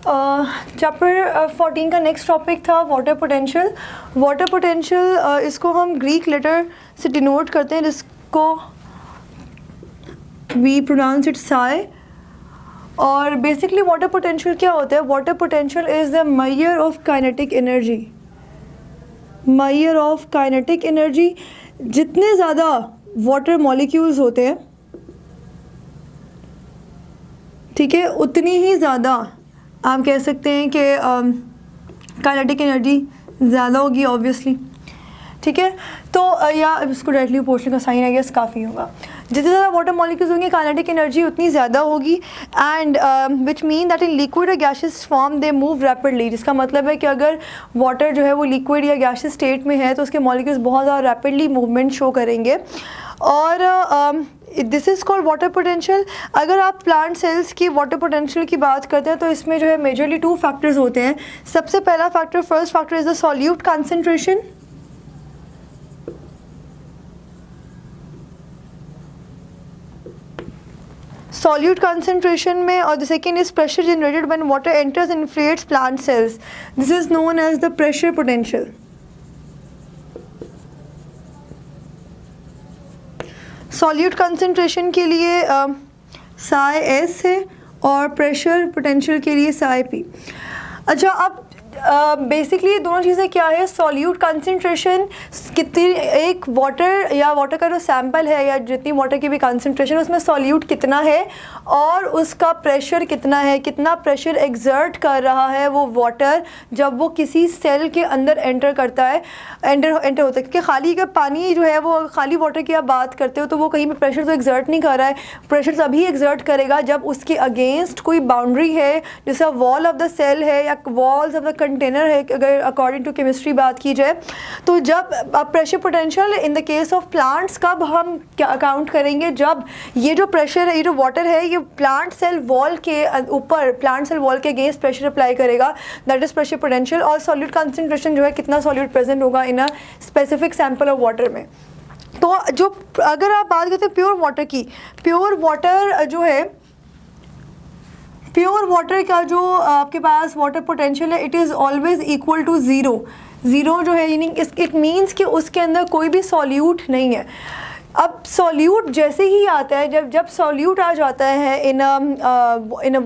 Chapter 14 का next topic था water potential. Water potential इसको हम ग्रीक लेटर से डिनोट करते हैं, जिसको वी प्रोनाउंस इट साई। और बेसिकली वाटर पोटेंशियल क्या होता है? Water potential is the measure of kinetic energy. Measure of kinetic energy, जितने ज़्यादा वाटर मॉलिक्यूल्स होते हैं, ठीक है, उतनी ही ज़्यादा आप कह सकते हैं कि काइनेटिक एनर्जी ज़्यादा होगी ऑब्वियसली, ठीक है। तो या इसको डायरेक्टली पूछने का साइन आई गेस काफ़ी होगा। जितने ज़्यादा वाटर मॉलिक्यूल्स होंगे काइनेटिक एनर्जी उतनी ज़्यादा होगी। And which mean that in liquid या gaseous form they move rapidly. जिसका मतलब है कि अगर वाटर जो है वो लिक्विड या गैसियस स्टेट में है तो उसके मॉलिक्यूल्स बहुत ज़्यादा रैपिडली मूवमेंट शो करेंगे। और this is called water potential. अगर आप प्लांट सेल्स की वाटर पोटेंशियल की बात करते हैं तो इसमें जो है मेजरली 2 फैक्टर्स होते हैं। सबसे पहला factor, first factor is the solute concentration. Solute concentration में, और the second is pressure generated when water enters and inflates plant cells. This is known as the pressure potential. Solute concentration के लिए Sai S है और pressure potential के लिए Sai P. अच्छा, अब बेसिकली दोनों चीज़ें क्या है? सॉल्यूट कंसंट्रेशन कितनी, एक वाटर या वाटर का जो सैंपल है या जितनी वाटर की भी कंसंट्रेशन उसमें सॉल्यूट कितना है और उसका प्रेशर कितना है, कितना प्रेशर एग्जर्ट कर रहा है वो वाटर जब वो किसी सेल के अंदर एंटर करता है, एंटर होता है। क्योंकि खाली का पानी जो है वो खाली वाटर की आप बात करते हो तो वो कहीं पे प्रेशर तो एग्जर्ट नहीं कर रहा है। प्रेशर तभी एग्जर्ट करेगा जब उसके अगेंस्ट कोई बाउंड्री है, जैसे वॉल ऑफ द सेल है या वॉल्स ऑफ द कंटेनर है, अगर अकॉर्डिंग टू केमिस्ट्री बात की जाए तो जब pressure potential in the case of plants कब हम काउंट करेंगे? जब ये जो प्रेशर है, ये जो वाटर है, ये प्लांट सेल वॉल के ऊपर, प्लांट सेल वॉल के अगेंस्ट प्रेशर अप्लाई करेगा, दैट इज प्रेशर पोटेंशियल। और सॉल्यूट कंसंट्रेशन जो है, कितना सॉल्यूट प्रेजेंट होगा in a specific sample of water में। तो जो अगर आप बात करते हैं प्योर वाटर की, प्योर वाटर जो है, प्योर वाटर का जो आपके पास वाटर पोटेंशियल है, it is always equal to zero. Zero जो है यानी इट मीन्स कि उसके अंदर कोई भी सॉल्यूट नहीं है। अब सॉल्यूट जैसे ही आता है, जब सॉल्यूट आ जाता है इन अ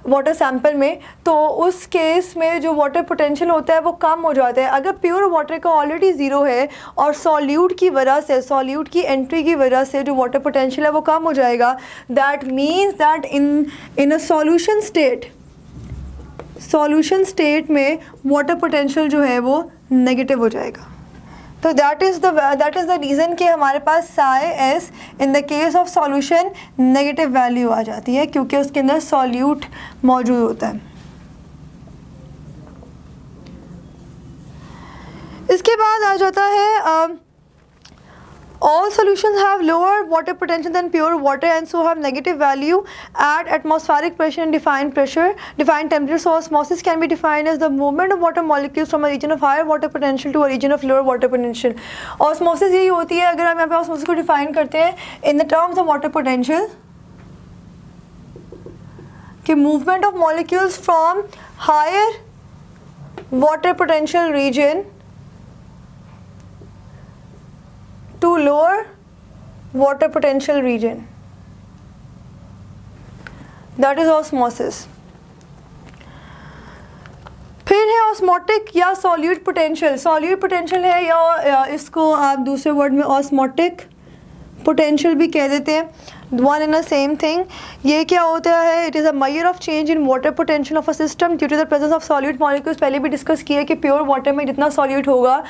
वाटर सैंपल में, तो उस केस में जो वाटर पोटेंशियल होता है वो कम हो जाता है। अगर प्योर वाटर का ऑलरेडी ज़ीरो है और सॉल्यूट की वजह से, सॉल्यूट की एंट्री की वजह से जो वाटर पोटेंशियल है वो कम हो जाएगा, that means that in a solution state में वाटर पोटेंशियल जो है वो नेगेटिव हो जाएगा। तो दैट इज़ द रीज़न कि हमारे पास psi s in the case of solution negative value आ जाती है, क्योंकि उसके अंदर सॉल्यूट मौजूद होता है। इसके बाद आ जाता है all solutions have lower water potential than pure water and so have negative value at atmospheric pressure and defined temperature. So osmosis can be defined as the movement of water molecules from a region of higher water potential to a region of lower water potential. Osmosis यही होती है, अगर हम यहाँ पे osmosis को define करते हैं in the terms of water potential, कि movement of molecules from higher water potential region to lower water potential region, that is osmosis. फिर है ऑस्मोटिक या सॉल्यूट पोटेंशियल। सॉल्यूट पोटेंशियल है या इसको आप दूसरे वर्ड में ऑस्मोटिक पोटेंशियल भी कह देते हैं, one in a same thing. ये क्या होता है? It is a major of change in water potential of a system due to the presence of solute molecules. पहले भी डिस्कस किया कि प्योर वाटर में जितना सॉल्यूट होगा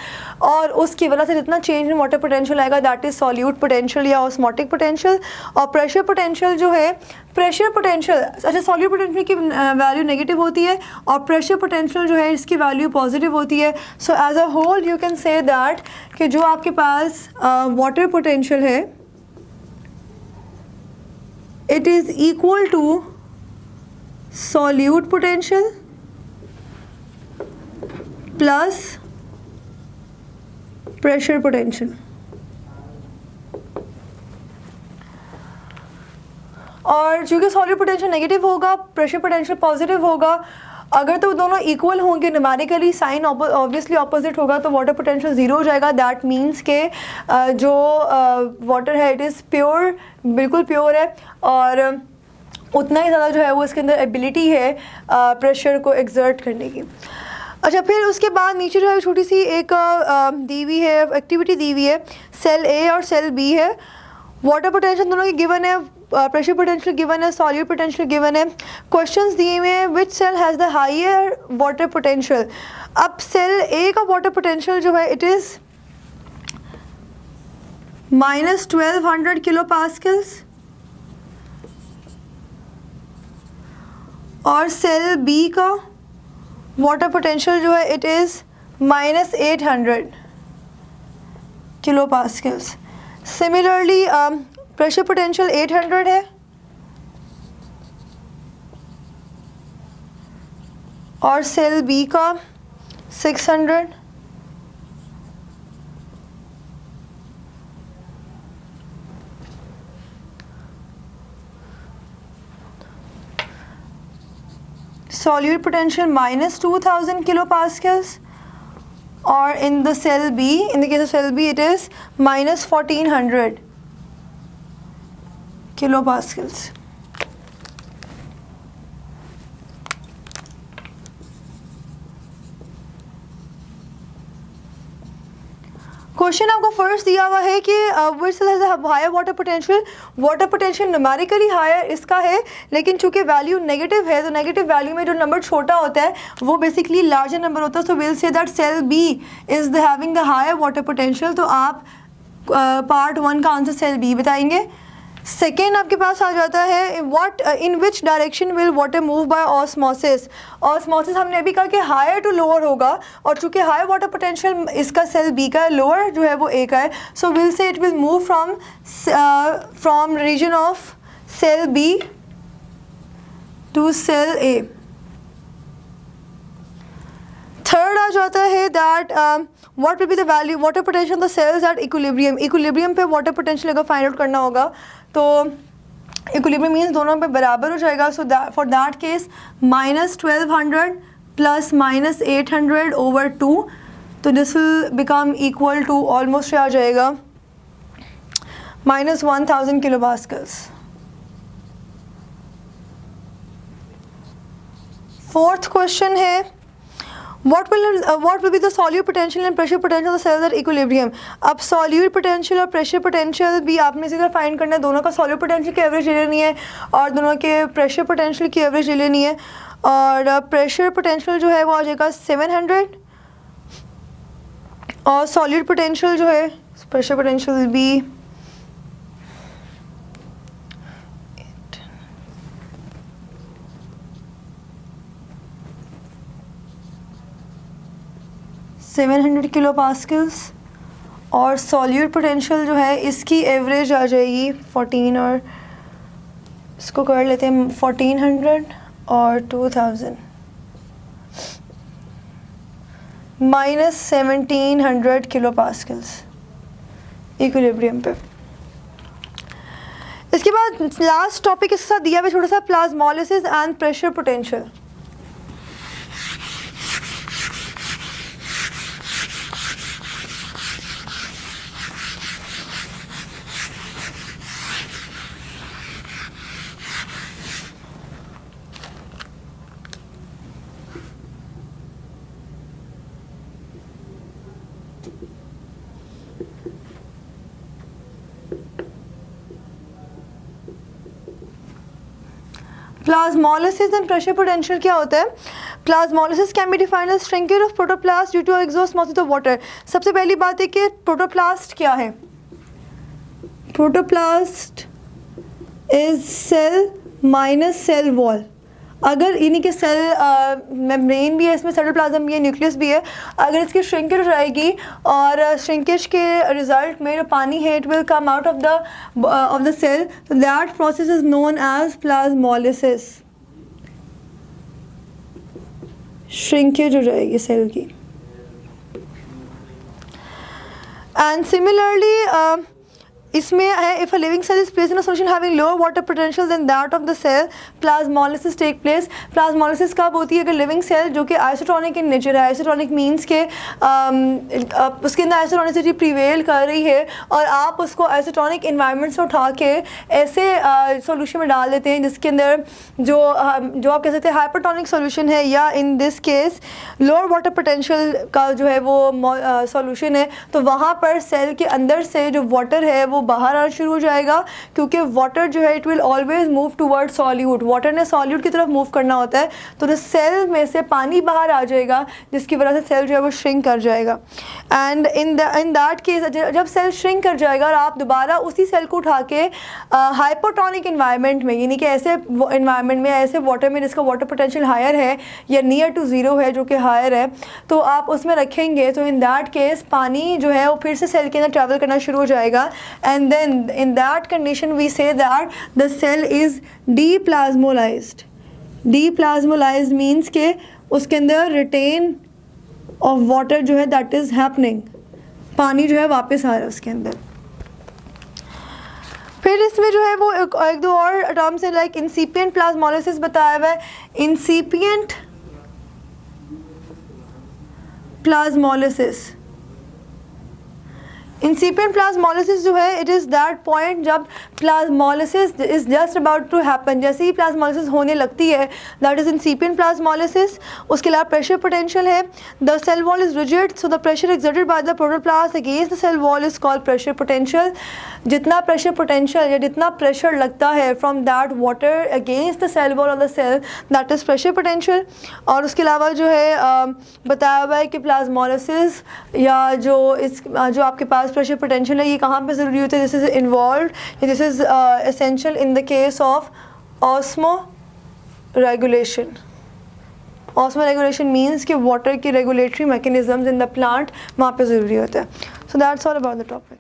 और उसकी वजह से जितना चेंज इन वाटर पोटेंशियल आएगा, दैट इज़ सॉल्यूट पोटेंशियल या ऑस्मोटिक पोटेंशियल। और प्रेशर पोटेंशियल जो है, प्रेशर पोटेंशियल, अच्छा, सॉल्यूट पोटेंशियल की वैल्यू नेगेटिव होती है और प्रेशर पोटेंशियल जो है इसकी वैल्यू पॉजिटिव होती है। So as a whole you can say that कि जो आपके पास वाटर पोटेंशियल है, it is equal to solute potential plus pressure potential। और चूँकि सॉल्यूट पोटेंशियल नेगेटिव होगा, प्रेशर पोटेंशियल पॉजिटिव होगा, अगर तो दोनों इक्वल होंगे, न्यूमेरिकली साइन ऑब्वियसली ऑपोजिट होगा, तो वाटर पोटेंशियल ज़ीरो हो जाएगा। दैट मीन्स के जो वाटर है इट इज़ प्योर, बिल्कुल प्योर है, और उतना ही ज़्यादा जो है वो इसके अंदर एबिलिटी है प्रेशर को एक्सर्ट करने की। अच्छा, फिर उसके बाद नीचे जो है छोटी सी एक दी हुई है एक्टिविटी दी हुई है, सेल ए और सेल बी है, वाटर पोटेंशियल दोनों की गिवन है, प्रेशर पोटेंशियल गिवन है, सॉल्यूट पोटेंशियल गिवन है, क्वेश्चंस दिए हुए हैं which cell has the higher water potential. अब सेल ए का वाटर पोटेंशियल जो है इट इज़ -1200 किलो पास्कल्स, और सेल बी का वाटर पोटेंशियल जो है it is -800 kilo pascals. Similarly pressure potential 800 है और सेल बी का 600। solute potential -2000 kilopascals, or in the cell B, in the case of cell B it is -1400 kilopascals. Question आपको first दिया हुआ है कि which cell has a higher water potential. Water potential numerically higher इसका है, लेकिन चूंकि वैल्यू नेगेटिव है तो नेगेटिव वैल्यू में जो नंबर छोटा होता है वो बेसिकली लार्जर नंबर होता है। So will say that cell B is the having the higher water potential. तो आप पार्ट 1 का आंसर सेल बी बताएंगे। सेकेंड आपके पास आ जाता है what in which direction will water move by osmosis. Osmosis हमने अभी कहा कि हायर टू लोअर होगा, और चूंकि हायर वाटर पोटेंशियल इसका सेल बी का है, लोअर जो है वो ए का है, so will say it will move from region of cell B to cell A. Third आ जाता है that what will be the value water potential the cells at equilibrium. Equilibrium पे वाटर पोटेंशियल अगर find out करना होगा तो equilibrium means दोनों पे बराबर हो जाएगा। So for that case -1200 plus -800 over 2, तो this will become equal to almost आ जाएगा -1000 किलो पास्कल्स। फोर्थ क्वेश्चन है what will be the solute potential and pressure potential of the cells at equilibrium। अब solute potential और pressure potential भी आपने इसी तरह फाइंड करना है। दोनों का solute potential की एवरेज ले लेनी है और दोनों के pressure potential की एवरेज ले लेनी है, और pressure potential जो है वो आ जाएगा 700 और solute potential जो है pressure potential will be 700 kilo pascals, और सॉल्यूट पोटेंशियल जो है इसकी एवरेज आ जाएगी 14, और इसको कर लेते हैं 1400 और 2000 -1700 किलो पास्कल्स इक्विलिब्रियम पे। इसके बाद लास्ट टॉपिक इसके साथ दिया हुआ छोटा सा, plasmolysis and pressure potential. Plasmolysis and pressure potential क्या होता है? Plasmolysis can be defined as shrinkage of protoplast due to exosmosis of water. सबसे पहली बात है कि प्रोटोप्लास्ट क्या है? Protoplast is cell minus cell wall. अगर इन्हीं के सेल मेम्ब्रेन भी है, इसमें साइटोप्लाज्म भी है, न्यूक्लियस भी है, अगर इसकी श्रिंकेज हो जाएगी और श्रिंकेज के रिजल्ट में जो पानी है it will come out of the cell, तो that process is known as plasmolysis. Shrinkage हो जाएगी सेल की। एंड सिमिलरली इसमें है if a living cell is placed in a solution having lower water potential then that of the cell plasmolysis take place. Plasmolysis कब होती है? अगर living cell जो कि आइसोटोनिक इन नेचर है, आइसोटोनिक मीन्स के उसके अंदर आइसोटोनिसिटी प्रिवेल कर रही है और आप उसको आइसोटोनिक इन्वायरमेंट से उठा के ऐसे सॉल्यूशन में डाल देते हैं जिसके अंदर जो आप कह सकते हैं हाइपरटोनिक सॉल्यूशन है, या in this case lower water potential का जो है वो सॉल्यूशन है, तो वहाँ पर सेल के अंदर से जो वाटर है वो बाहर आना शुरू हो जाएगा, क्योंकि वाटर जो है it will always move toward solute, water ने सॉल्यूट की तरफ मूव करना होता है, तो जो सेल में से पानी बाहर आ जाएगा जिसकी वजह से सेल जो है वो श्रिंक कर जाएगा। एंड इन दैट केस जब सेल श्रिंक कर जाएगा और आप दोबारा उसी सेल को उठा के हाइपोटोनिक इन्वायरमेंट में, यानी कि ऐसे इन्वायरमेंट में, ऐसे वाटर में जिसका वाटर पोटेंशियल हायर है या नियर टू ज़ीरो है जो कि हायर है, तो आप उसमें रखेंगे, तो इन दैट केस पानी जो है वो फिर से सेल के अंदर ट्रैवल करना शुरू हो जाएगा। And then in that condition we say that the cell is deplasmolyzed. Deplasmolyzed means के उसके अंदर रिटेन ऑफ वाटर जो है दैट इज़ हैपनिंग, पानी जो है वापस आ रहा है उसके अंदर। फिर इसमें जो है वो एक दो और टर्म्स है, लाइक इंसिपिएंट प्लाज्मोलिसिस बताया हुआ है। इंसिपिएंट प्लाज्मोलिसिस, इंसिपिएंट प्लाज्मोलिसिस जो है इट इज़ दैट पॉइंट जब plasmolysis is just about to happen, जैसे ही प्लाज्मोलिसिस होने लगती है दैट इज़ इंसिपिएंट प्लाज्मोलिसिस। उसके अलावा प्रेशर पोटेंशियल है, the cell wall is rigid so the pressure exerted by the protoplast against the cell wall is called pressure potential. जितना pressure potential या जितना प्रेशर लगता है from that water against the cell wall of the cell that is pressure potential. और उसके अलावा जो है बताया हुआ है कि प्लाज्मोलिसिस या जो आपके पास प्रेशर पोटेंशियल है ये कहाँ पे ज़रूरी होता है? This is involve, this is essential in the case of osmo regulation. Osmo regulation means कि वाटर की regulatory mechanisms in the plant वहाँ पे ज़रूरी होता है। So that's all about the topic.